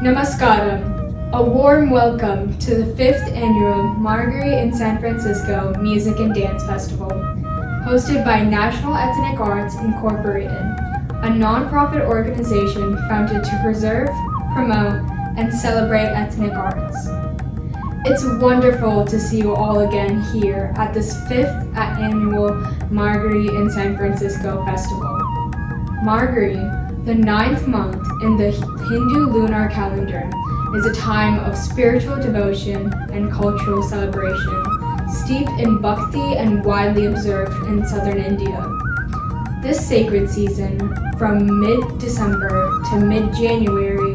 Namaskaram. A warm welcome to the 5th annual Marguerite in San Francisco Music and Dance Festival, hosted by National Ethnic Arts Incorporated, a nonprofit organization founded to preserve, promote, and celebrate ethnic arts. It's wonderful to see you all again here at this 5th annual Marguerite in San Francisco Festival. Marguerite, the 9th month in the Hindu lunar calendar, is a time of spiritual devotion and cultural celebration, steeped in bhakti and widely observed in southern India. This sacred season, from mid-December to mid-January,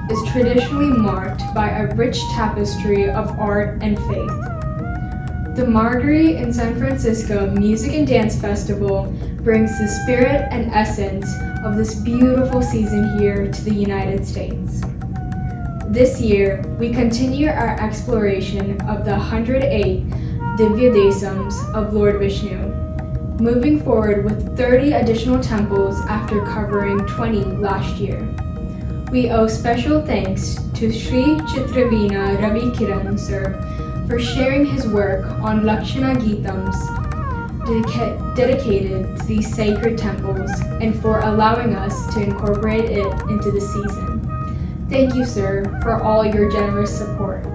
is traditionally marked by a rich tapestry of art and faith. The Marguerite in San Francisco Music and Dance Festival brings the spirit and essence of this beautiful season here to the United States. This year, we continue our exploration of the 108 Divya Desams of Lord Vishnu, moving forward with 30 additional temples after covering 20 last year. We owe special thanks to Sri Chitraveena Ravi Kiran sir for sharing his work on Lakshana Geetams dedicated to these sacred temples and for allowing us to incorporate it into the season. Thank you, sir, for all your generous support.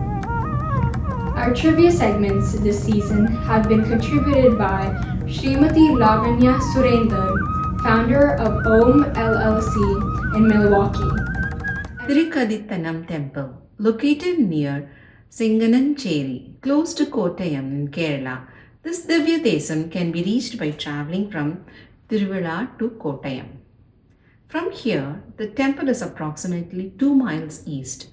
Our trivia segments this season have been contributed by Srimati Lavanya Surendran, founder of Om LLC in Milwaukee. Tirukadittanam Temple, located near Singanancheri, close to Kottayam in Kerala. This Divya Desam can be reached by travelling from Tiruvalla to Kottayam. From here, the temple is approximately 2 miles east.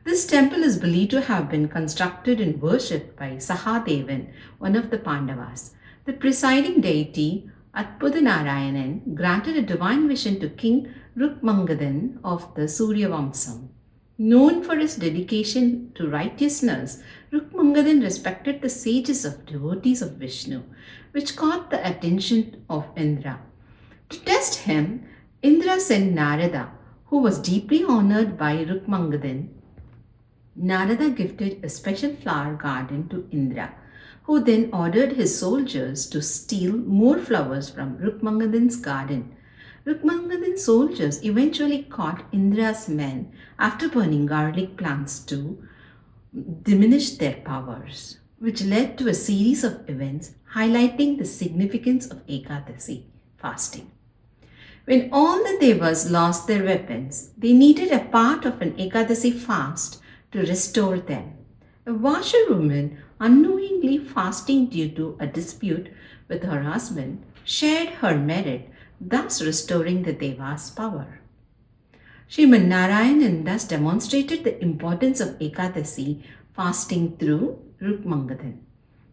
This temple is believed to have been constructed and worshipped by Sahadevan, one of the Pandavas. The presiding deity, Atpudanarayanan, granted a divine vision to King Rukmangadan of the Surya Vamsam. Known for his dedication to righteousness, Rukmangadan respected the sages of devotees of Vishnu, which caught the attention of Indra. To test him, Indra sent Narada, who was deeply honored by Rukmangadan. Narada gifted a special flower garden to Indra, who then ordered his soldiers to steal more flowers from Rukmangadan's garden. Rukmangadan's soldiers eventually caught Indra's men after burning garlic plants to diminish their powers, which led to a series of events highlighting the significance of Ekadasi fasting. When all the devas lost their weapons, they needed a part of an Ekadasi fast to restore them. A washerwoman, unknowingly fasting due to a dispute with her husband, shared her merit, thus restoring the Deva's power. Srimad Narayanan thus demonstrated the importance of Ekadasi fasting through Rukmangadan.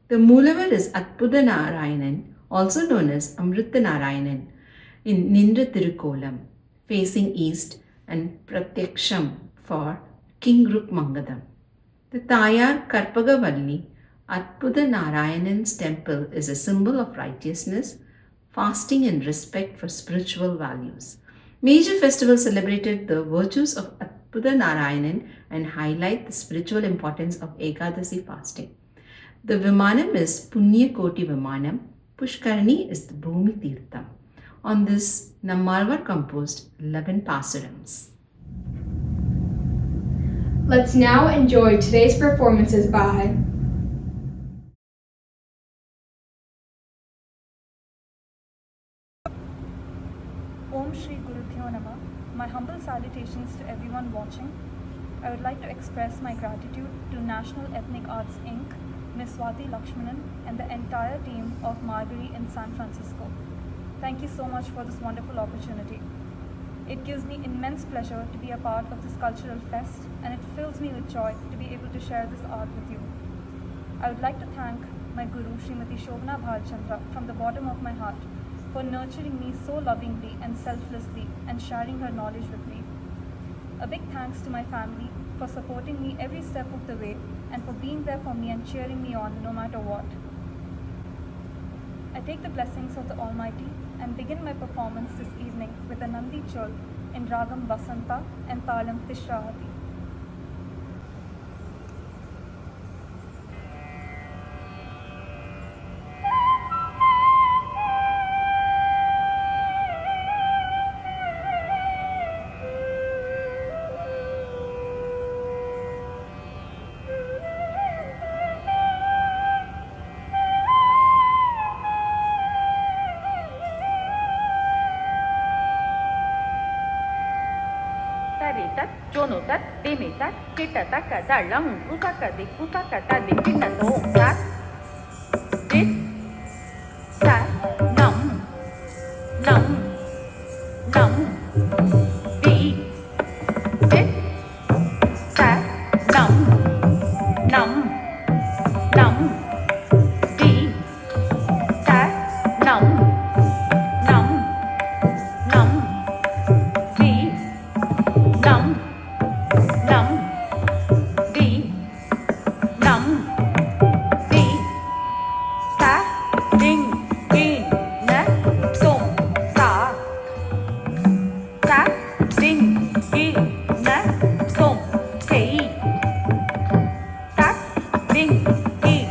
The Moolavar is Atpudanarayanan, also known as Amritanarayanan, in Nindra Tirukolam, facing east, and Pratyaksham for King Rukmangadam. The Tayar Karpagavalli, Atpudanarayanan's temple, is a symbol of righteousness, fasting, and respect for spiritual values. Major festivals celebrated the virtues of Atpudanarayanan and highlight the spiritual importance of Ekadasi fasting. The Vimanam is Punya Koti Vimanam, Pushkarani is the Bhumi Tirtham. On this, Nammalvar composed 11 pasurams. Let's now enjoy today's performances by Om Shri Gurubhyo Namah. My humble salutations to everyone watching. I would like to express my gratitude to National Ethnic Arts Inc., Ms. Swati Lakshmanan, and the entire team of Marguerite in San Francisco. Thank you so much for this wonderful opportunity. It gives me immense pleasure to be a part of this cultural fest, and it fills me with joy to be able to share this art with you. I would like to thank my Guru, Srimati Shobhana Bhalchandra, from the bottom of my heart for nurturing me so lovingly and selflessly and sharing her knowledge with me. A big thanks to my family for supporting me every step of the way and for being there for me and cheering me on no matter what. I take the blessings of the Almighty and begin my performance this evening with a Nandi Chol in Ragam Vasanta and Talam Tishrahati. ತತ್ ಚೋನು ತತ್ ದಿಮಿ ತತ್ ಕಿಟ ತಕ್ಕ ದಳ್ಳಂ ಉತಕ ದಿಕ್ಕು ತಕ್ಕ ತದಿ pin ತೋಂ ತತ್ ದಿತ್ ತತ್ ನಂ ನಂ ನಂ ದಿ ದಿತ್ ತತ್ ನಂ ನಂ ನಂ ದಿ ತತ್ ನಂ ನಂ ನಂ ದಿ ನಂ ನಂ ದಿ ನಂ ದಿ ತಾ ಡಿಂಗ್ ಗಿನ್ ನ ತುಂ ತಾ ತಾ ಡಿಂಗ್ ಗಿನ್ ನ ತುಂ ತೈ ತಾ ಡಿಂಗ್ ಗಿನ್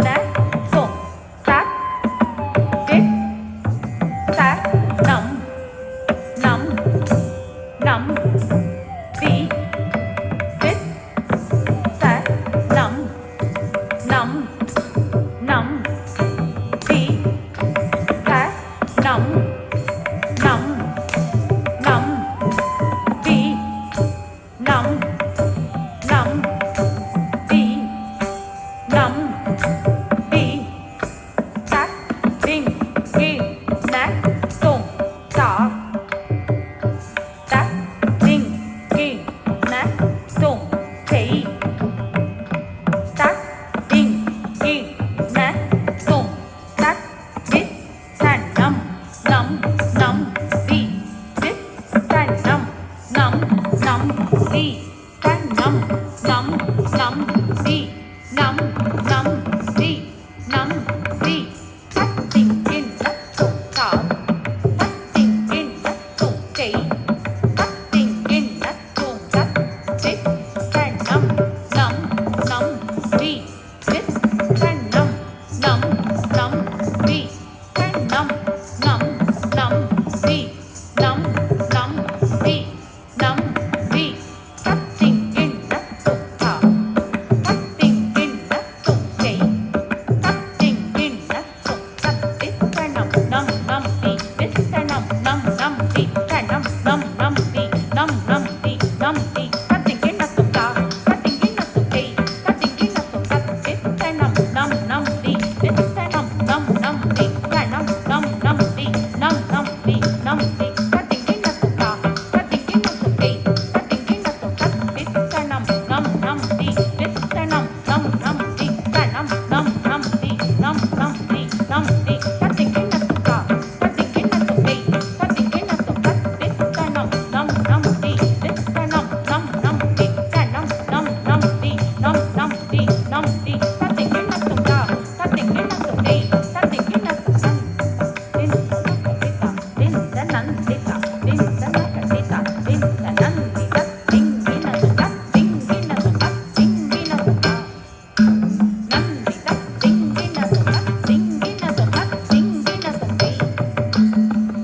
ನ ತುಂ ತಾ ದಿತ್ ತಾ ನಂ ನಂ ನಂ ದಿ ದಿತ್ ತ ನಂ ನಂ ನಂ ದಿ ತ ನಂ ನಂ ನಂ ದಿ ನಂ ನಂ ದಿ ನಂ ದಿ ತ ಡಿಂಗ್ ಗಿನ್ ನ ತುಂ ತಾ ತ ಡಿಂಗ್ ಗಿನ್ ನ ತುಂ ತೈ ತ ಡಿಂಗ್ ಗಿನ್ ನ ತುಂ ತತ್ ದಿತ್ ತ ನಂ ನಂ ನಂ ದಿ ದಿತ್ ತ ನಂ ನಂ ನಂ ದಿ ತ ನಂ ನಂ ನಂ ದಿ ನಂ ನಂ ದಿ ನಂ ದಿ ತತ್ ಡಿಂಗ್ ಗಿನ್ ನ ತುಂ ತಾ ತತ್ ಡಿಂಗ್ ಗಿನ್ ನ ತುಂ ತೈ ತತ್ ಡಿಂಗ್ ಗಿನ್ ನ ತುಂ ತತ್ ದಿತ್ ತ ನಂ ನಂ ನಂ ದಿ ದಿತ್ ತ ನಂ ನಂ ನಂ ದಿ ತ ನಂ ನಂ ನಂ ದಿ ನಂ ನಂ ದಿ ನಂ ದಿ ತತ್ ಡಿಂಗ್ ಗಿನ್ ನ ತುಂ ತಾ ತತ್ ಡಿಂಗ್ ಗಿನ್ ನ ತುಂ ತೈ ತತ್ ಡಿಂಗ್ ಗಿನ್ ನ ತುಂ ತತ್ ದಿತ್ ತ ನಂ ನಂ ನಂ ದಿ ದಿತ್ ತ ನಂ ನಂ ನಂ ದಿ ತ ನಂ ನಂ ನಂ ದಿ ನಂ ನಂ ದಿ ನಂ ದಿ ತತ್ ಡಿಂಗ್ ಗಿನ್ ನ ತುಂ ತಾ ತತ್ ಡಿಂಗ್ ಗಿನ್ ನ ತುಂ ತೈ ತತ್ ಡಿಂಗ್ ಗಿನ್ ನ ತುಂ ತತ್ ದಿತ್ ತ ನಂ ನಂ ನಂ ದಿ ದಿತ್ ತ ನಂ ನಂ ನಂ ದಿ ತ ನಂ ನಂ ನಂ ದಿ ನಂ ನಂ ದಿ ನಂ ದಿ ತತ್ ಡಿಂಗ್ ಗಿನ್ ನ ತುಂ ತಾ ತತ್ ಡಿಂಗ್ ಗಿನ್ ನ ತುಂ ತೈ ತತ್ ಡಿಂಗ್ ಗಿನ್ ನ ತುಂ ತತ್ ದಿತ್ ತ ನಂ ನಂ ನಂ ದಿ ದಿತ್ ತ ನಂ ನಂ ನಂ ದಿ ತ ನಂ ನಂ ನಂ ದಿ ನಂ ನಂ ದಿ ನಂ ದಿ ತತ್ ಡಿಂಗ್ ಗಿನ್ ನ ತುಂ ತಾ ತತ್ ಡಿಂಗ್ ಗಿನ್ ನ ತುಂ ತೈ ತತ್ ಡಿಂಗ್ ಗಿನ್ ನ ತುಂ ತತ್ ದಿತ್ ತ ನಂ ನಂ ನಂ ದಿ ದಿತ್ ತ ನಂ ನಂ ನಂ ದಿ ತ ನಂ ನಂ ನಂ ದಿ ನಂ ನಂ ದಿ ನಂ ದಿ ತತ್ ಡಿಂಗ್ ಗಿನ್ ನ ತುಂ ತಾ ತತ್ ಡಿಂಗ್ ಗಿನ್ ನ ತುಂ ತೈ ತತ್ ಡಿಂಗ್ ಗಿನ್ ನ ತುಂ ದಿನ್ ತ ನಂ ದಿತ ದಿನ್ ತ ನಂ ದಿತ ದಿನ್ ತ ನಂ ದಿತ ಡಿಂಗ್ ಗಿನ್ ನ ತುಂ ತತ್ ಡಿಂಗ್ ಗಿನ್ ನ ತುಂ ತತ್ ಡಿಂಗ್ ಗಿನ್ ನ ತುಂ ತಾ ನಂ ದಿತ ಡಿಂಗ್ ಗಿನ್ ನ ತುಂ ತತ್ ಡಿಂಗ್ ಗಿನ್ ನ ತುಂ ತತ್ ಡಿಂಗ್ ಗಿನ್ ನ ತುಂ ತೈ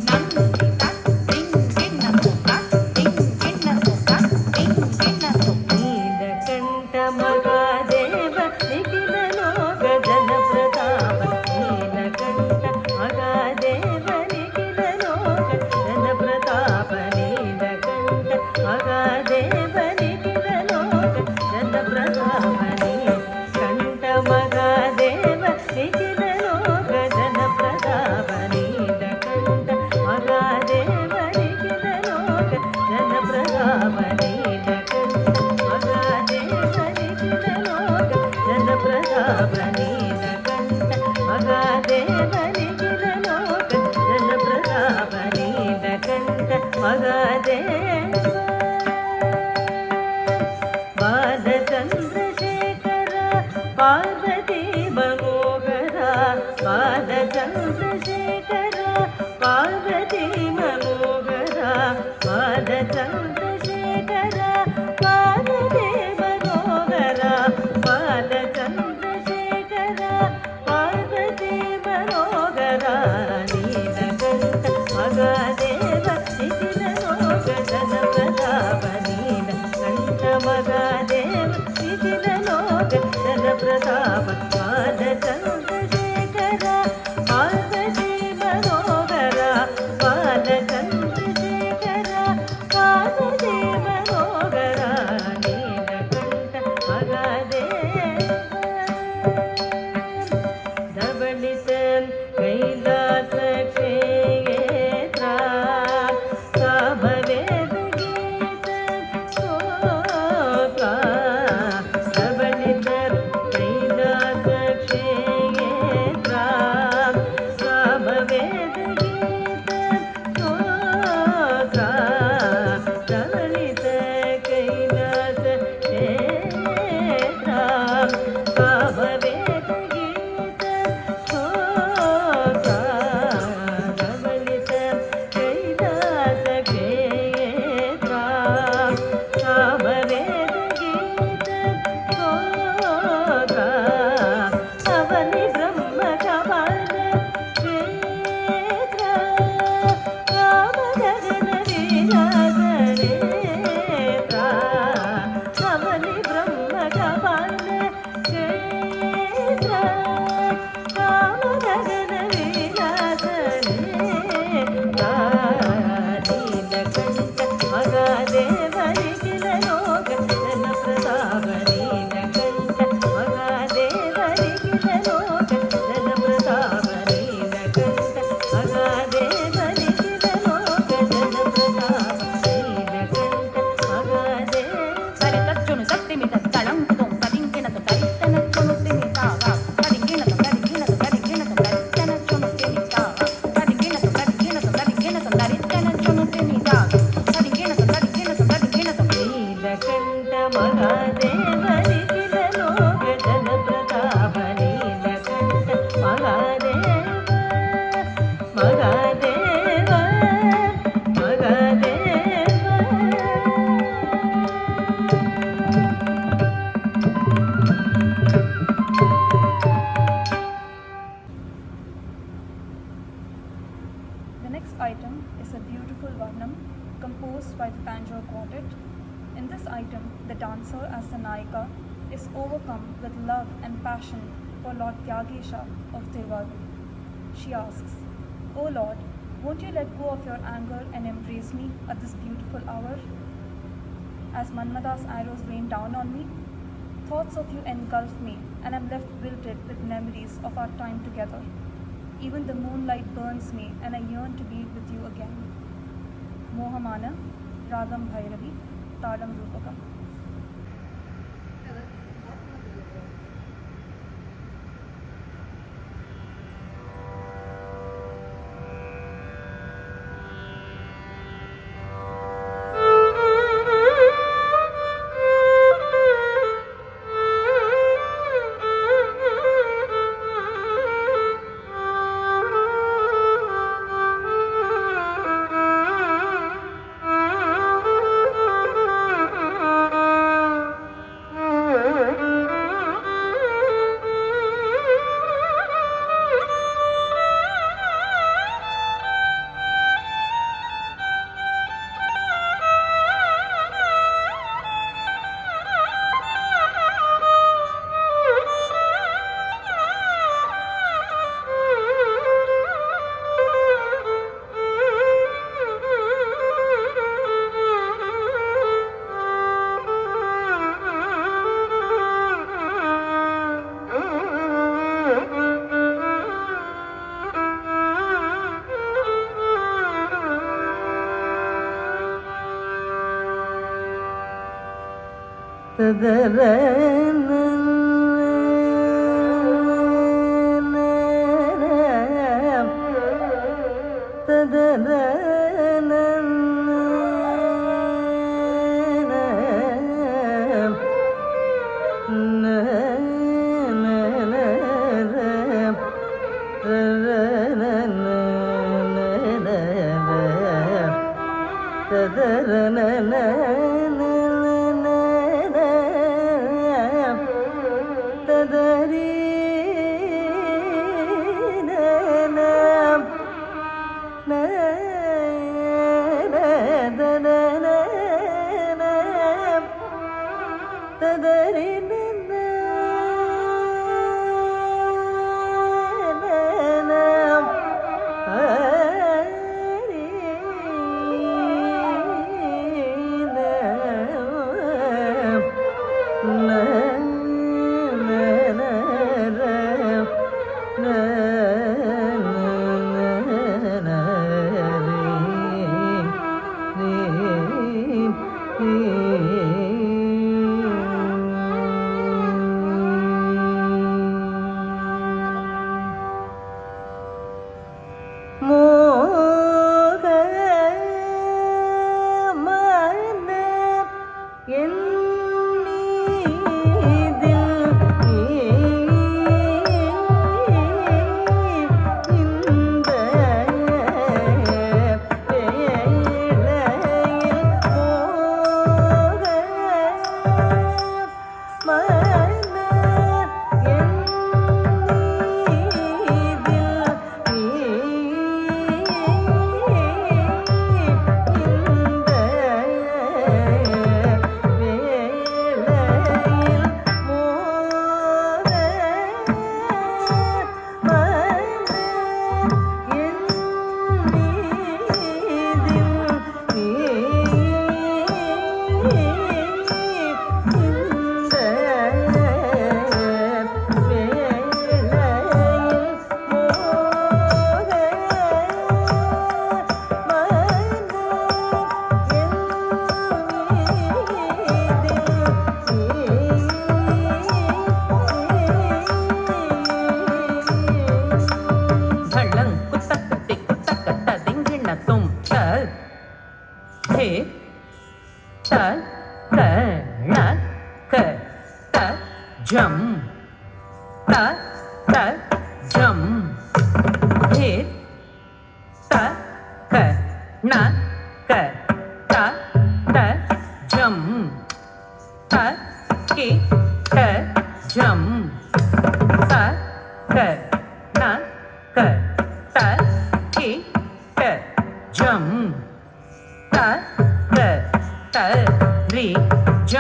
ನಂ ದಿತ ಡಿಂಗ್ ಗಿನ್ ನ ತುಂ ತತ್ ಡಿಂಗ್ ಗಿನ್ ನ ತುಂ ತತ್ ಡಿಂಗ್ ಗಿನ್ ನ ತುಂ ನೀಲಕಂಠ ಮಹಾದೇವ ನಿಖಿಲ ಲೋಕ ಜನ ಪ್ರತಾಪ ನೀಲಕಂಠ ಮಹಾದೇವ ನಿಖಿಲ ಲೋಕ ಜನ ಪ್ರತಾಪ ನೀಲಕಂಠ ಮಹಾದೇವ ನಿಖಿಲ ಲೋಕ ಜನ ಪ್ರತಾಪ ನೀಲಕಂಠ ಮಹಾದೇವ ನಿಖಿಲ ಲೋಕ ಜನ ಪ್ರತಾಪ ನೀಲಕಂಠ ಮಹಾದೇವ ನಿಖಿಲ ಲೋಕ ಜನ ಪ್ರತಾಪ ನೀಲಕಂಠ ಮಹಾದೇವ ನಿಖಿಲ ಲೋಕ ಜನ ಪ್ರತಾಪ ನೀಲಕಂಠ ಮಹಾದೇವ ನಿಖಿಲ ಲೋಕ ಜನ ಪ್ರತಾಪ ನೀಲಕಂಠ ಮಹಾದೇವ ಬಾಲಚಂದ್ರಶೇಖರ ಪಾರ್ವತಿ ಮನೋಹರ ಬಾಲಚಂದ್ರಶೇಖರ ಪಾರ್ವತಿ ಮನೋಹರ ಬಾಲಚಂದ್ರಶೇಖರ ಪಾರ್ವತಿ ಮನೋಹರ ಬಾಲಚಂದ್ರಶೇಖರ ಪಾರ್ವತಿ ಮನೋಹರ ನೀಲಕಂಠ ಮಹಾದೇವ ನಿಖಿಲ ಲೋಕ ಜನ ಪ್ರತಾಪ ನೀಲಕಂಠ ಮಹಾದೇವ ನಿಖಿಲ ಲೋಕ ಜನ ಪ್ರತಾಪ ಬಾಲಚಂದ್ರಶೇಖರ Parvati item is a beautiful Varnam composed by the Tanjore Quartet. In this item, the dancer as the Nayika is overcome with love and passion for Lord Tyagesha of Tiruvallur. She asks, "O Lord, won't you let go of your anger and embrace me at this beautiful hour?" As Manmada's arrows rain down on me, thoughts of you engulf me and I'm left wilted with memories of our time together. Even the moonlight burns me and I yearn to be with you again. Mohamana, Ragam Bhairavi, Tadam Rupakam.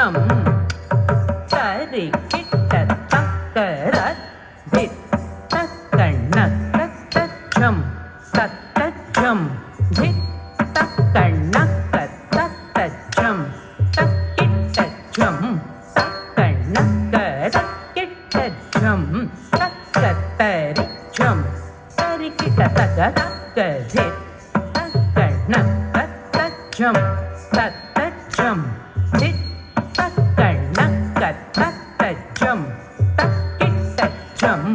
ஜம் தரி கிட்ட தக்கர தித் தக்கண்ண தத்த ஜம் தத்த ஜம் தித் தக்கண்ண தத்த ஜம் தக்கிட்ட ஜம் தக்கண்ண தக்கிட்ட ஜம் தக்கத்தரி ஜம் தரி கிட்ட தக்க தக்க தித் தக்கண்ண தத்த ஜம் தத்த ஜம் தித் தக்கண்ண தத்த ஜம் தக்கிட்ட ஜம்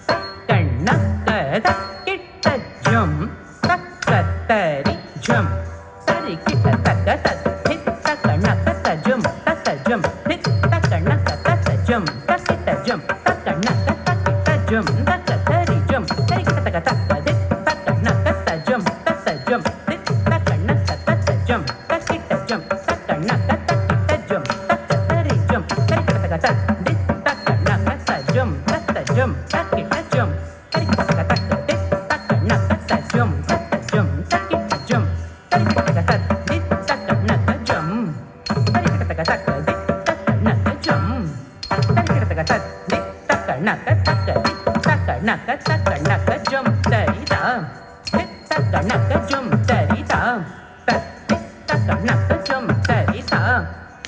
தக்கண்ண தக்கிட்ட ஜம் தக்கத்தரி ஜம் தரி கிட்ட தக்க தித் தக்கண்ண தத்த ஜம் தத்த ஜம் தித் தக்கண்ண தத்த ஜம் தக்கிட்ட ஜம் தக்கண்ண தக்கிட்ட ஜம் தக்கத்தரி ஜம் தரி கிட்ட தக்க தக்க தித் தக்கண்ண தத்த ஜம் தத்த ஜம் தித் தக்கண்ண தத்த ஜம் தக்கிட்ட ஜம் தக்கண்ண தக்கிட்ட ஜம் தக்கத்தரி ஜம் தரி கிட்ட தக்க தக்க தித் தக்கண்ண தத்த ஜம் தத்த ஜம் தக்கிட்ட ஜம் தரி கிட்ட தக்க தக்க தித் தக்கண்ண தத்த ஜம் தத்த ஜம் தக்கிட்ட ஜம் தரி கிட்ட தக்க தக்க தித் தக்கண்ண தத்த ஜம் தரி கிட்ட தக்க தக்க தித் தக்கண்ண தத்த ஜம் தரி கிட்ட தக்க தக்க தித் தக்கண்ண தக்க தித் தக்கண்ண தக்கண்ண ஜம் தரி தா தித் தக்கண்ண ஜம் தரி தா தித் தக்கண்ண ஜம் தரி தா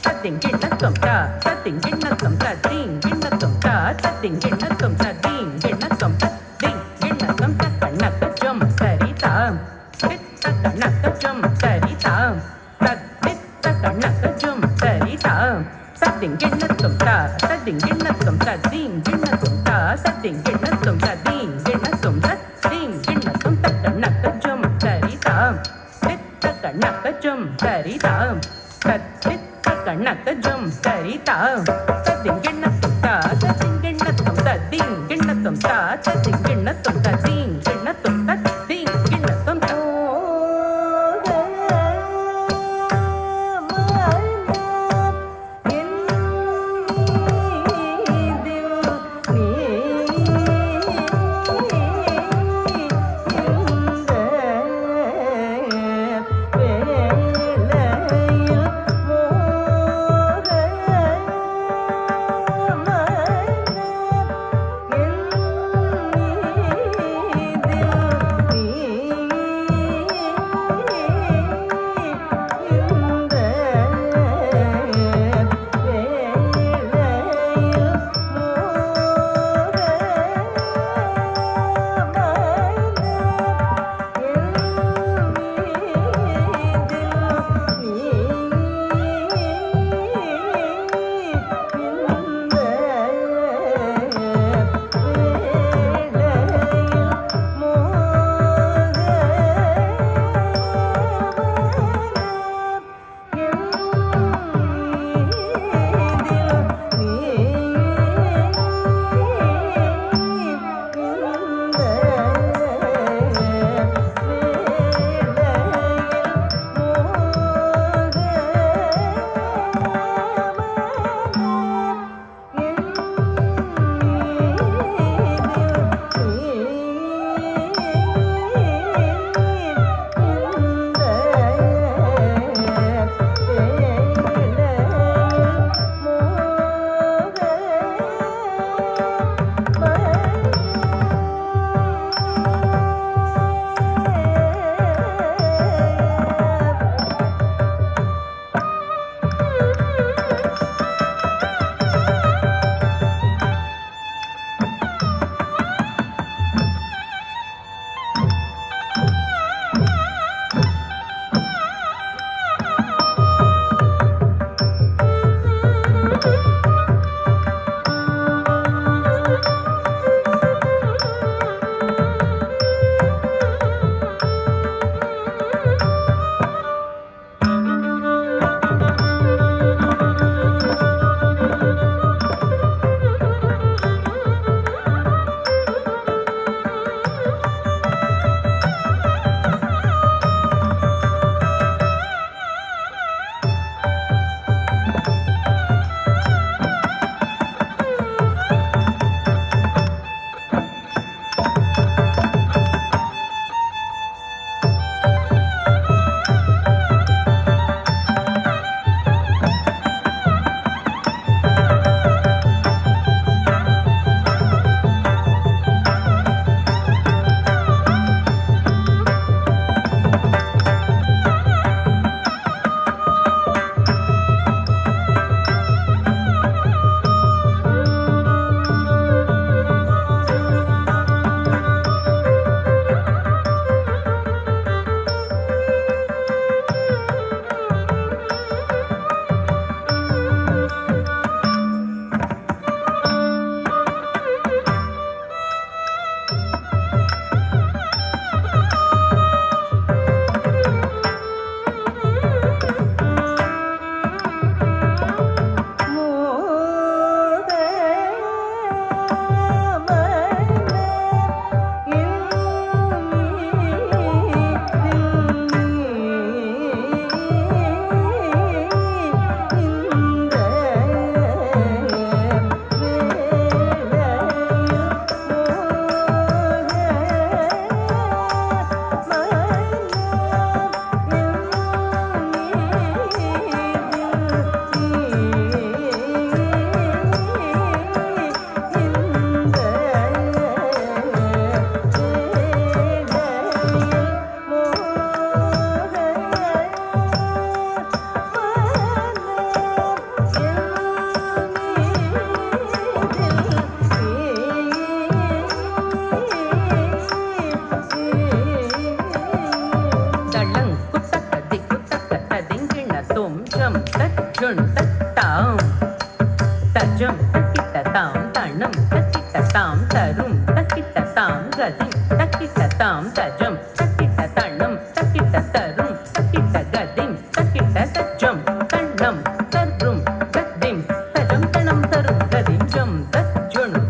தத்திங்கிண்ணத்தும் தா தத்திங்கிண்ணத்தும் தத்திங்கிண்ணத்தும் தா தத்திங்கிண்ணத்தும் தத்திங்கிண்ணத்தும் தத்திங்கிண்ணத்தும் தக்கண்ண ஜம் தரி தா தித் தக்கண்ண ஜம் தரி தா தித் தக்கண்ண ஜம் தரி தா தத்திங்கிண்ணத்தும் தா தத்திங்கிண்ணத்தும் தத்திங்கிண்ணத்தும் தா தத்திங்கிண்ணத்தும் தத்திங்கிண்ணத்தும் தத்திங்கிண்ணத்தும் தக்கண்ண ஜம் தரி தா தித் தக்கண்ண ஜம் தரி தா தித் தக்கண்ண ஜம் தரி தா தத்திங்கிண்ணத்தும் தா தத்திங்கிண்ணத்தும் தத்திங்கிண்ணத்தும் தா தத்திங்கிண்ணத்தும் தத்திங்கிண்ணத்தும் தத்திங்கிண்ணத்தும் தா Thank you. கதிம் தக்கிட்ட தாம் தஜம் தக்கிட்ட தண்ணம் தக்கிட்ட தரும் தக்கிட்ட கதிம் தக்கிட்ட தஜம் தண்ணம் தரும் கதிம் தஜம் தணம் தரும் கதிம் ஜம் தஜுணு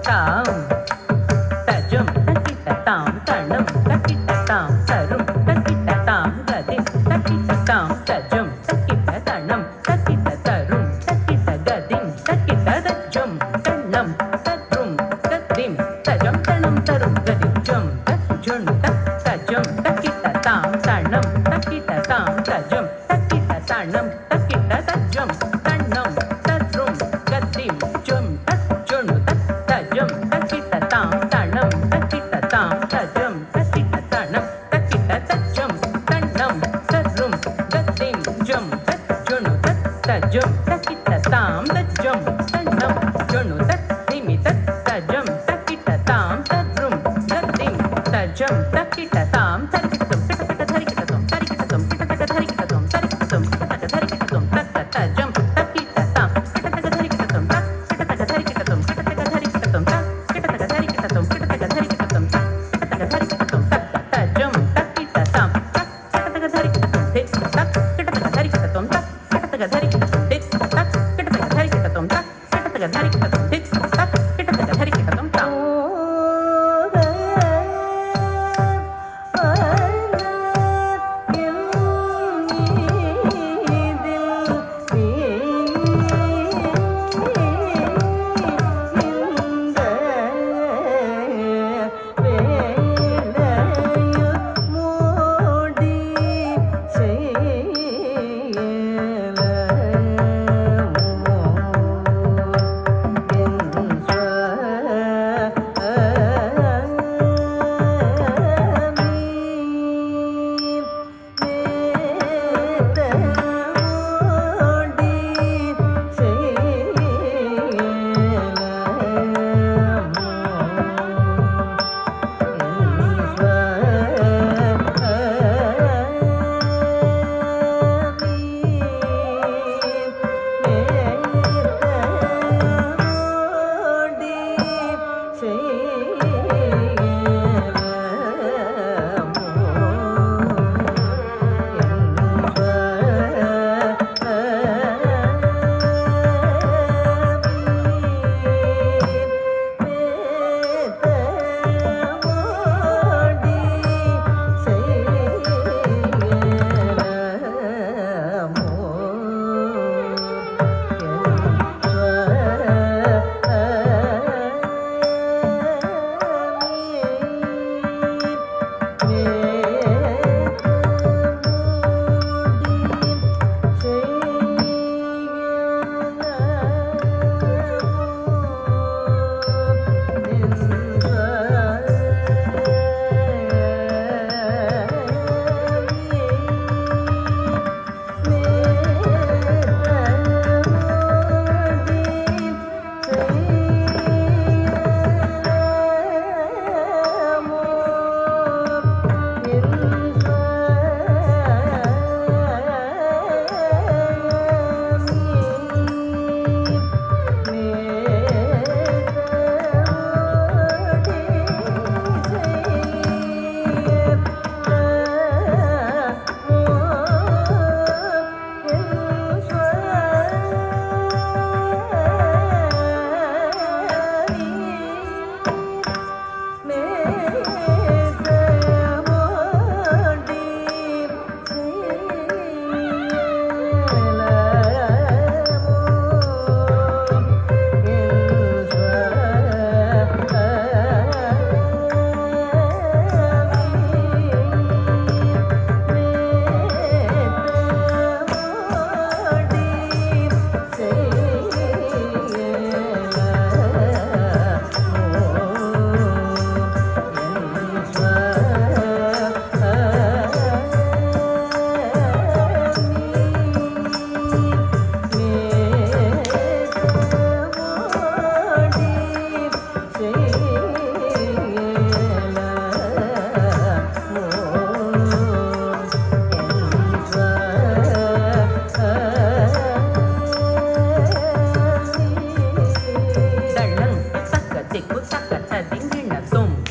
தாம் தஜம் தக்கிட்ட தாம் தண்ணம் தக்கிட்ட தாம் தரும் தக்கிட்ட தாம் கதிம் தக்கிட்ட தாம் தஜம் தக்கிட்ட தண்ணம் தக்கிட்ட தரும் தக்கிட்ட கதிம் தக்கிட்ட தஜம் தண்ணம் தரும் கதிம் தஜம் தணம் தரும் கதிம் ஜம் தஜுணு தஜம் தக்கிட்ட தாம் தண்ணம் தக்கிட்ட தாம் தஜம் தக்கிட்ட தண்ணம் தக்கிட்ட தஜம் தண்ணம் தரும் கதிம் ஜம் தஜுணு தஜம் தக்கிட்ட தாம் தண்ணம் தக்கிட்ட தாம் தஜம் தக்கிட்ட தண்ணம் தக்கிட்ட தஜம் தண்ணம் தரும் கதிம் ஜம் தஜுணு தஜம் தக்கிட்ட தாம் தஜம் தண்ணம் ஜுணு திமி தஜம் தக்கிட்ட தாம் தரும் கதிம் தஜம் தக்கிட்ட தாம் தரிக்கிட்டும் கிட்ட தரிக்கிட்டும் தரிக்கிட்டும் கிட்ட தரிக்கிட்டும் தரிக்கிட்டும் கிட்ட தரிக்கிட்டும் தக்க தஜம் தக்கிட்ட தாம் கிட்ட தரிக்கிட்டும் கிட்ட தரிக்கிட்டும் கிட்ட தரிக்கிட்டும் கிட்ட தரிக்கிட்டும் கிட்ட தரிக்கிட்டும் கிட்ட தரிக்கிட்டும் தக்க தஜம் தக்கிட்ட தாம் கிட்ட தரிக்கிட்டும் திக் தக் கிட்ட தரிக்கிட்டும் தக் கிட்ட தரிக்கிட்டும் திக் தக் கிட்ட தரிக்கிட்டும் தக் கிட்ட தரிக்கிட்டும் திக் தக் கிட்ட தரிக்கிட்டும் தாம்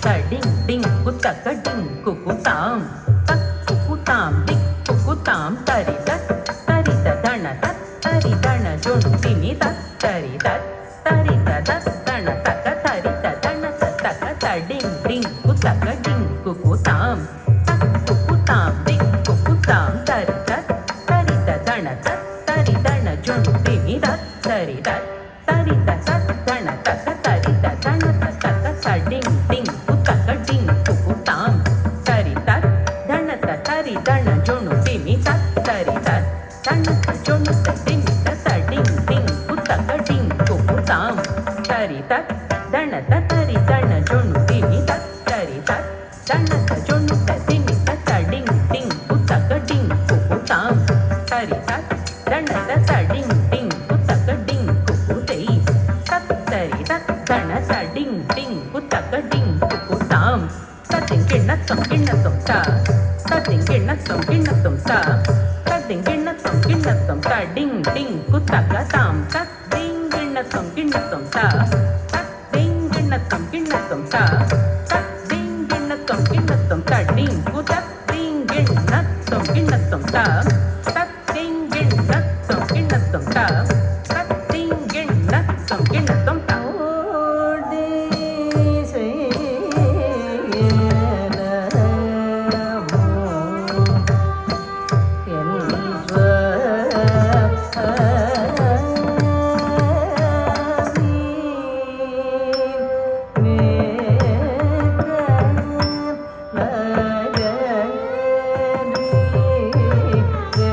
தடிங் டிங் குத்தக டிங் குகுதாம் தக் குகுதாம் டிக் குகுதாம் தரித தரித தன தத் தரிதன ஜொன் தினி தத் தரித தரித தத் தன தக தரித தன தக தடிங் டிங் குத்தக டிங் குகுதாம் தக் குகுதாம் டிக் குகுதாம் தரித தரித தன தத் தரிதன ஜொன் தினி தத் தரித தரித தத் தன தக தரித தன தக தடிங் டிங் குத்தக டிங் குகுதாம் தரித தன தரி தன ஜொனு திமி தத் தரித தன ஜொனு திமி தடிங் டிங் குத்தக டிங் குகுதாம் தரித தன தரி தன ஜொனு திமி தத் தரித தன ஜொனு திமி தடிங் டிங் குத்தக டிங் குகுதாம் தரித தன தடிங் டிங் குத்தக டிங் குகுதை தத் தரித தன தடிங் டிங் குத்தக டிங் குகுதாம் தத்திங் கிண்ணத்தம் கிண்ணத்தம் தா தத்திங் கிண்ணத்தம் கிண்ணத்தம் தா தத்திங் கிண்ணத்தம் கிண்ணத்தம் தடிங் டிங் குத்தக தாம் தத்திங் கிண்ணத்தம் கிண்ணத்தம் தா தத்திங் கிண்ணத்தம் கிண்ணத்தம் தா தத்திங் கிண்ணத்தம் கிண்ணத்தம் தடிங் குதத்திங் கிண்ணத்தம் கிண்ணத்தம் தா தத்திங் கிண்ணத்தம் கிண்ணத்தம் தா தத்திங் கிண்ணத்தம் கிண்ணத்தம் தா Yeah.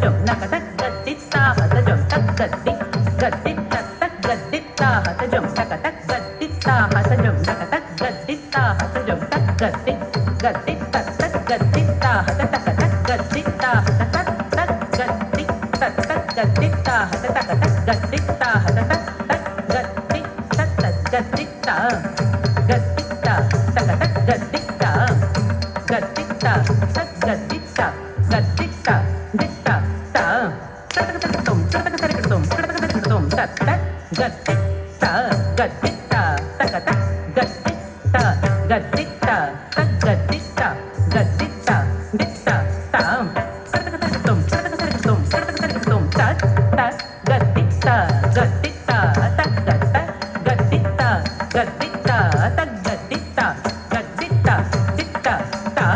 hata jom nakata gadita hata jom tak gadit gadita tak gadita hata jom nakata gadita hata jom nakata gadita hata jom tak gadit gadita tak gadita hata tak tak gadita hata tak tak gadita tak gadita hata tak tak gadita hata tak tak gadita tak gadita gadita tak tak gadita gadita tak gadita gadita ditta ta tak tak tak tom tak tak tak tom tak tak tak tom tak tak gadita gadita tak tak gadita gadita tak gadita gadita ditta ta tak tak tak tom tak tak tak tom tak tak tak tom tak tak gadita gadita tak tak gadita gadita tak gadita gadita ditta ta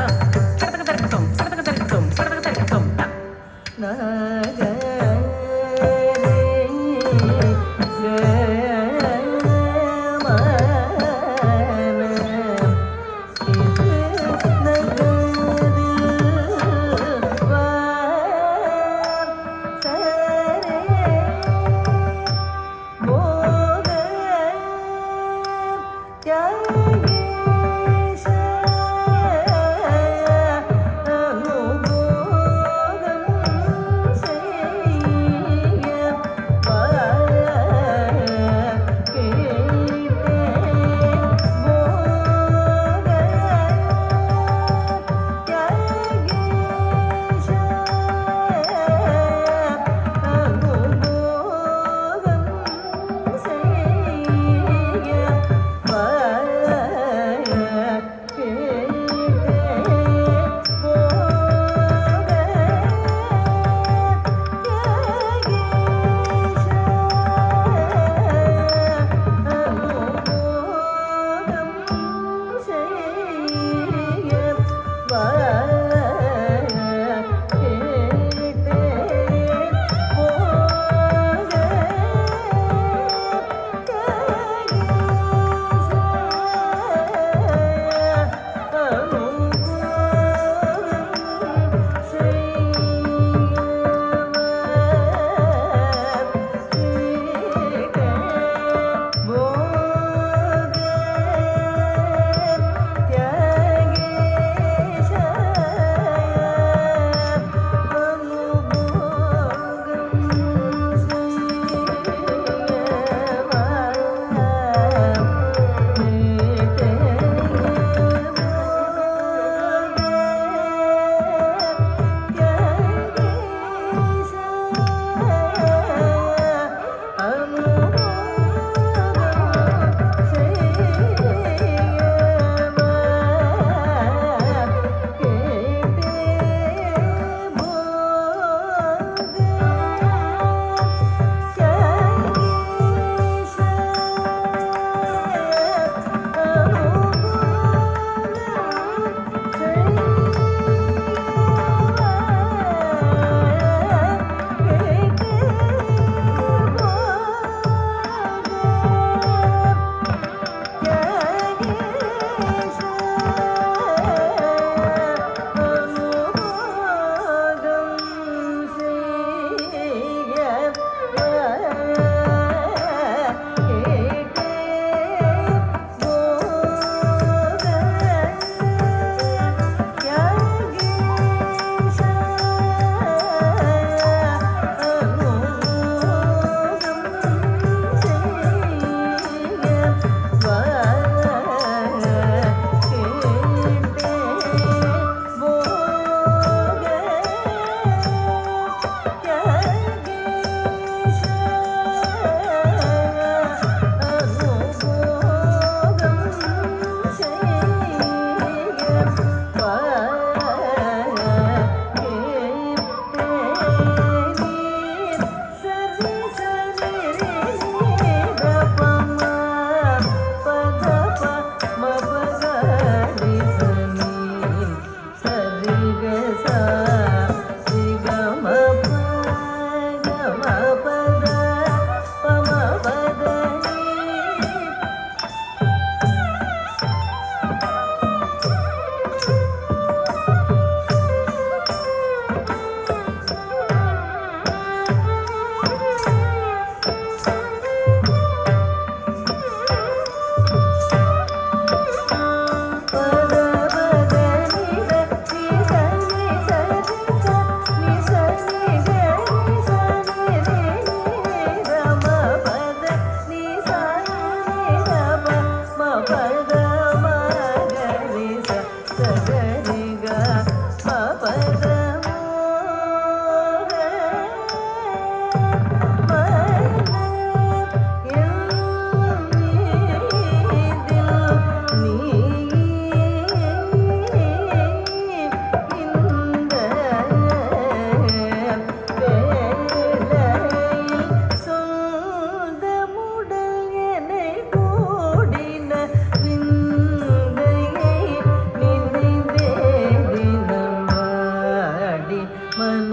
tak tak tak tom tak tak tak tom tak tak tak tom ta na ga ma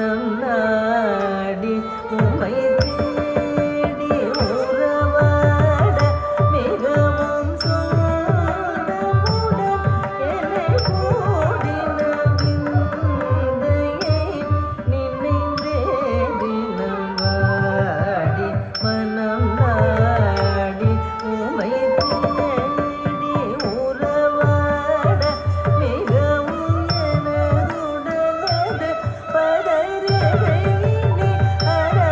மனம் நாடி உமை தேடி உறவாட மிகவும் சொந்தமுடன் என்னை கூடின விந்தையை நினைந்தே தினம் வாடி மனம் நாடி உமை தேடி உறவாட மிகவும் எனதுடனது படரேனே அரை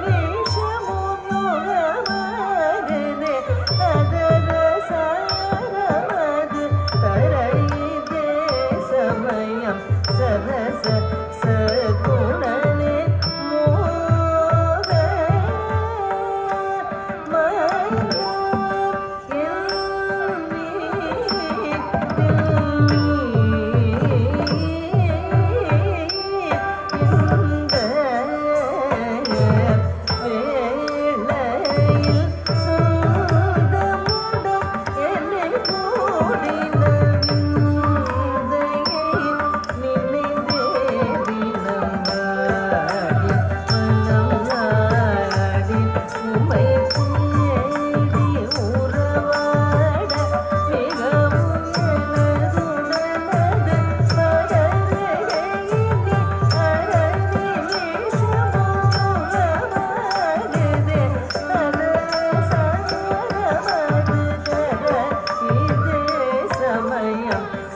நிமிஷமும் யுகமாகுதே அதர சாரமது தரையிதே சமயம் சரச சகுணனே மோக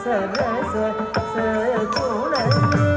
சரச சகுணனே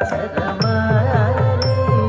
சரமாரி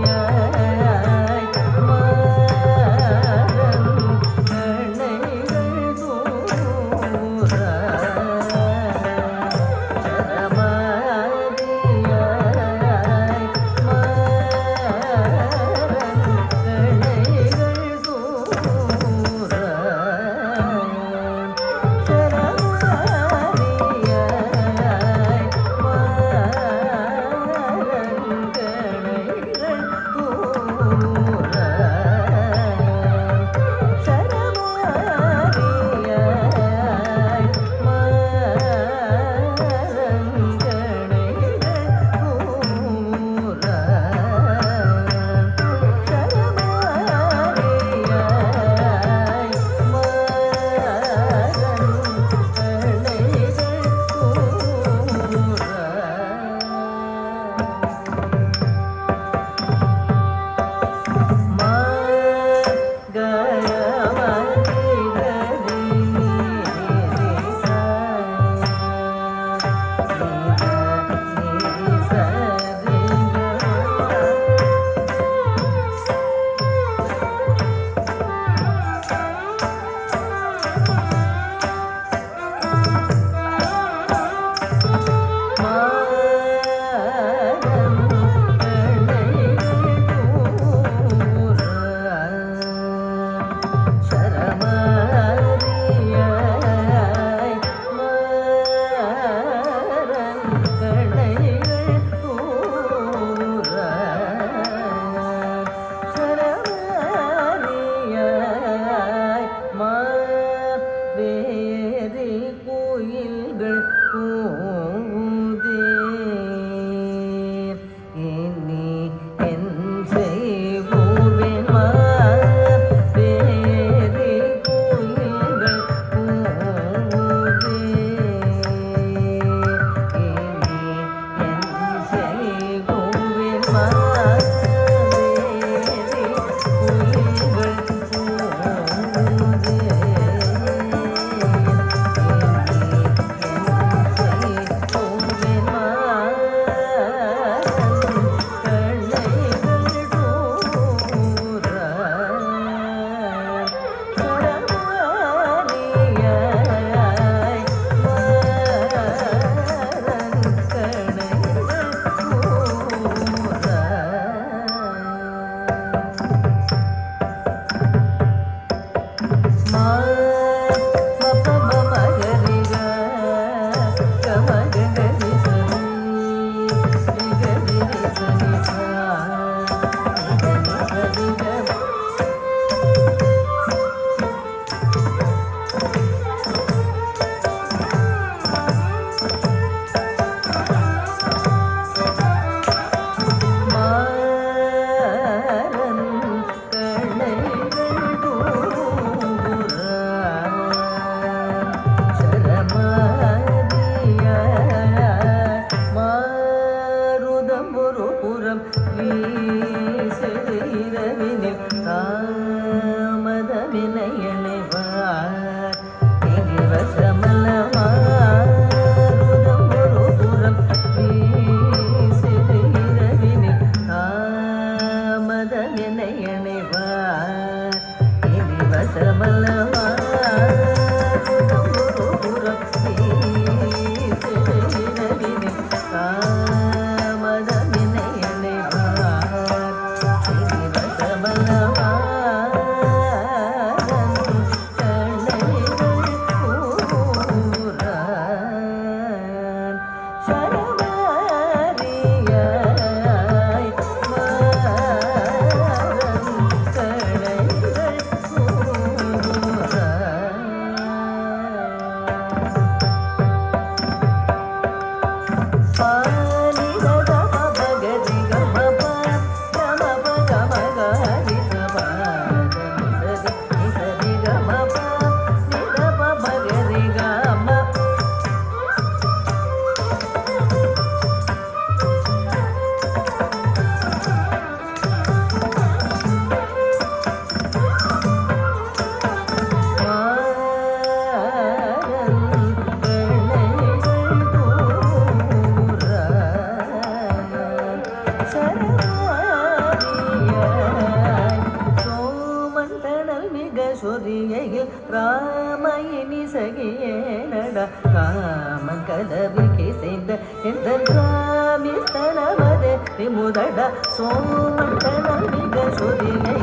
நட காமன் கதவுக்கு செய்த எந்த சாமி ஸ்தனமதே விமுதட சோமண்டலம் மிக சுதினை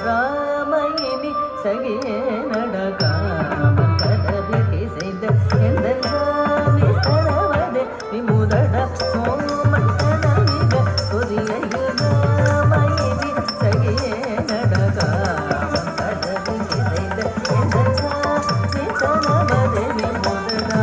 ராமயினி சகியே நட காமன் கதவுக்கு செய்த எந்த சாமி ஸ்தனமதே விமுதட சோமண்டலம் மிக சுதினை ராமயினி சகியே நட காமன் கதவுக்கு செய்த எந்த சாமி ஸ்தனமதே விமுதட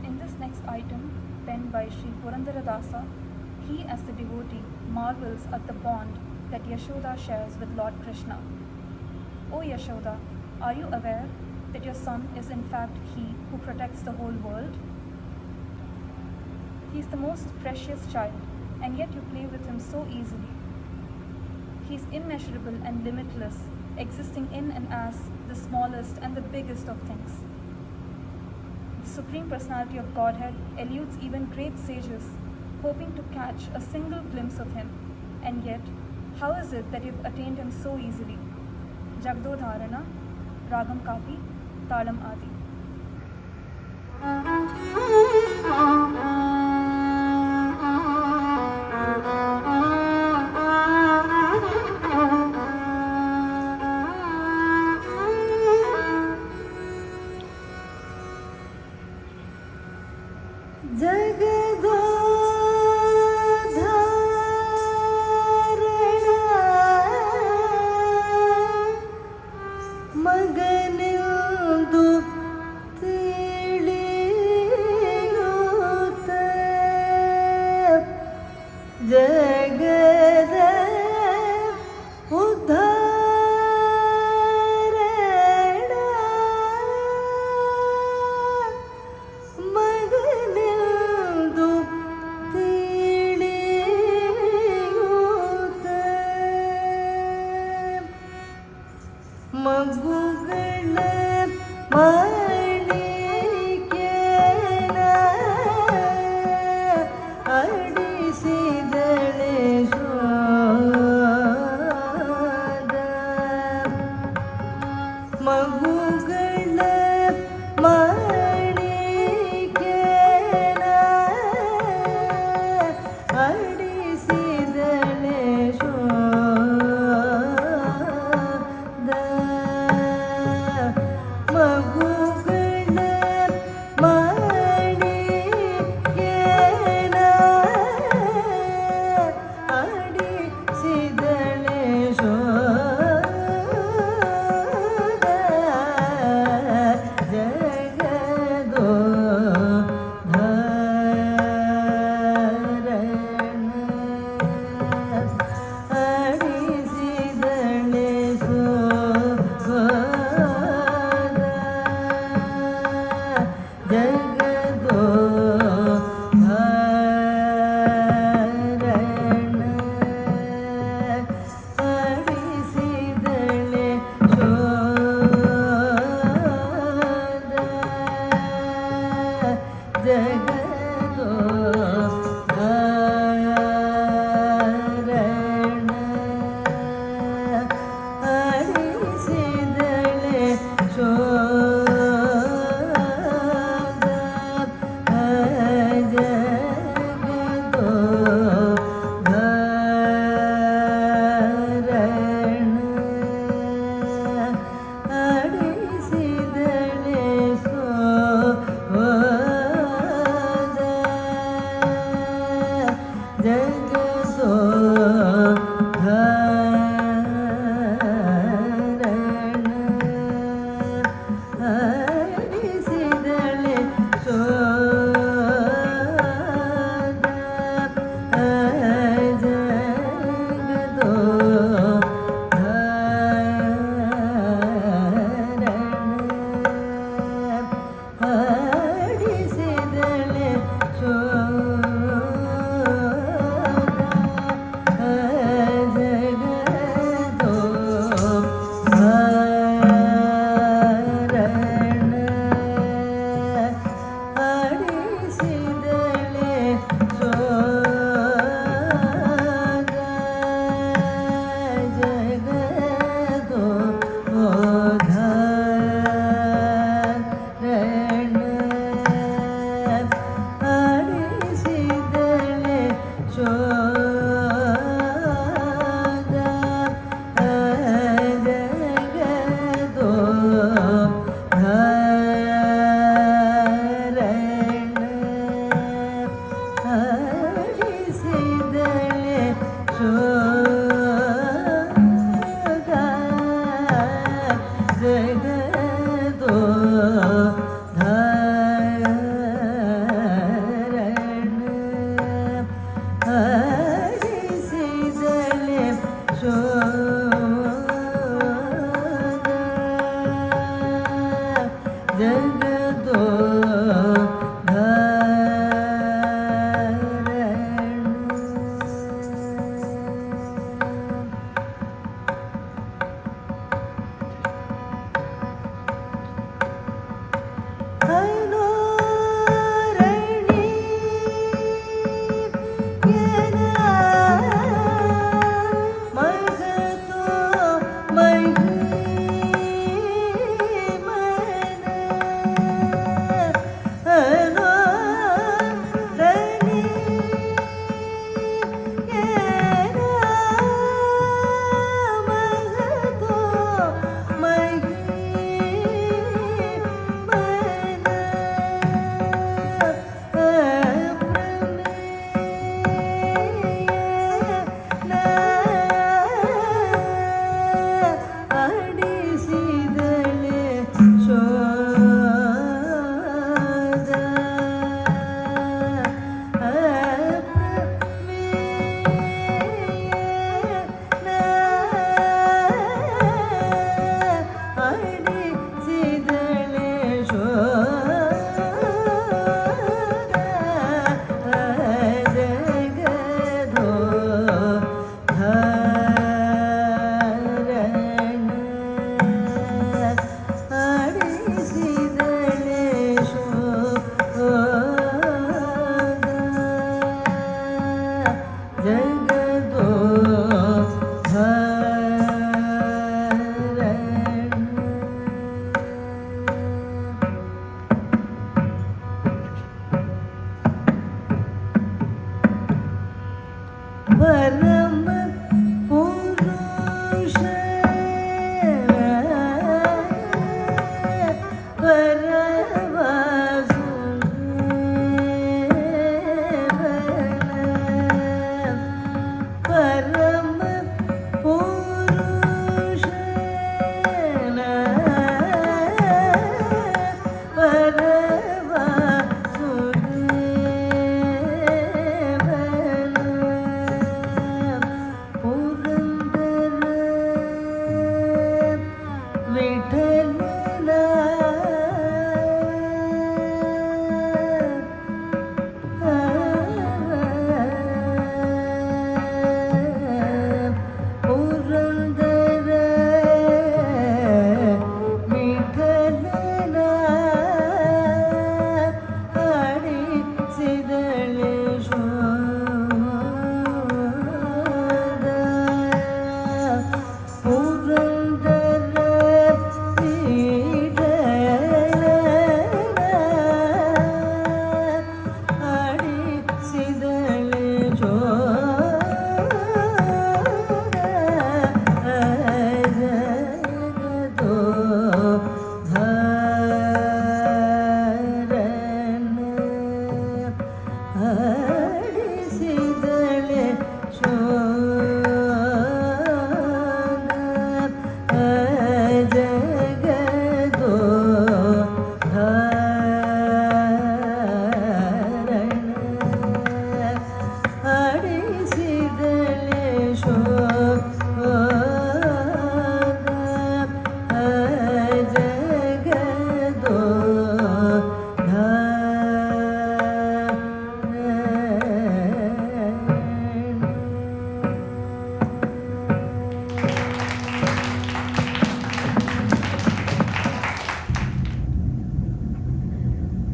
In this next item, penned by Sri Purandaradasa, he as the devotee marvels at the bond that Yashoda shares with Lord Krishna. O Yashoda, are you aware that your son is in fact he who protects the whole world? He is the most precious child, and yet you play with him so easily. He is immeasurable and limitless, existing in and as the smallest and the biggest of things. The Supreme Personality of Godhead eludes even great sages, hoping to catch a single glimpse of him. And yet, how is it that you've attained him so easily? Jagdodharana, Ragam Kapi, Talam Adi.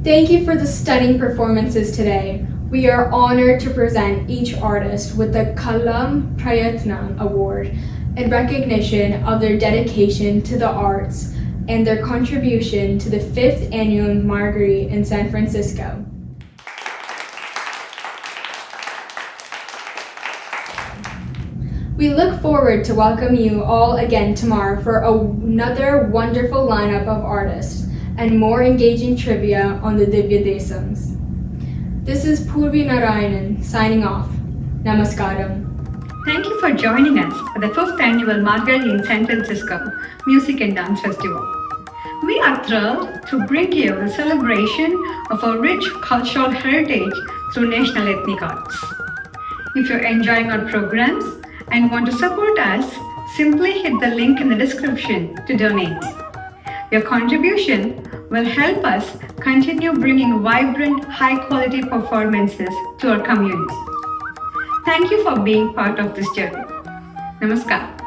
Thank you for the stunning performances today. We are honored to present each artist with the Kalam Prayatnam Award in recognition of their dedication to the arts and their contribution to the 5th Annual Marguerite in San Francisco. We look forward to welcome you all again tomorrow for another wonderful lineup of artists and more engaging trivia on the Divya Desams. This is Purvi Narayanan signing off. Namaskaram. Thank you for joining us for the 5th Annual Marguerite in San Francisco Music and Dance Festival. We are thrilled to bring you the celebration of our rich cultural heritage through National Ethnic Arts. If you're enjoying our programs and want to support us, simply hit the link in the description to donate. Your contribution will help us continue bringing vibrant, high-quality performances to our community. Thank you for being part of this journey. Namaskar.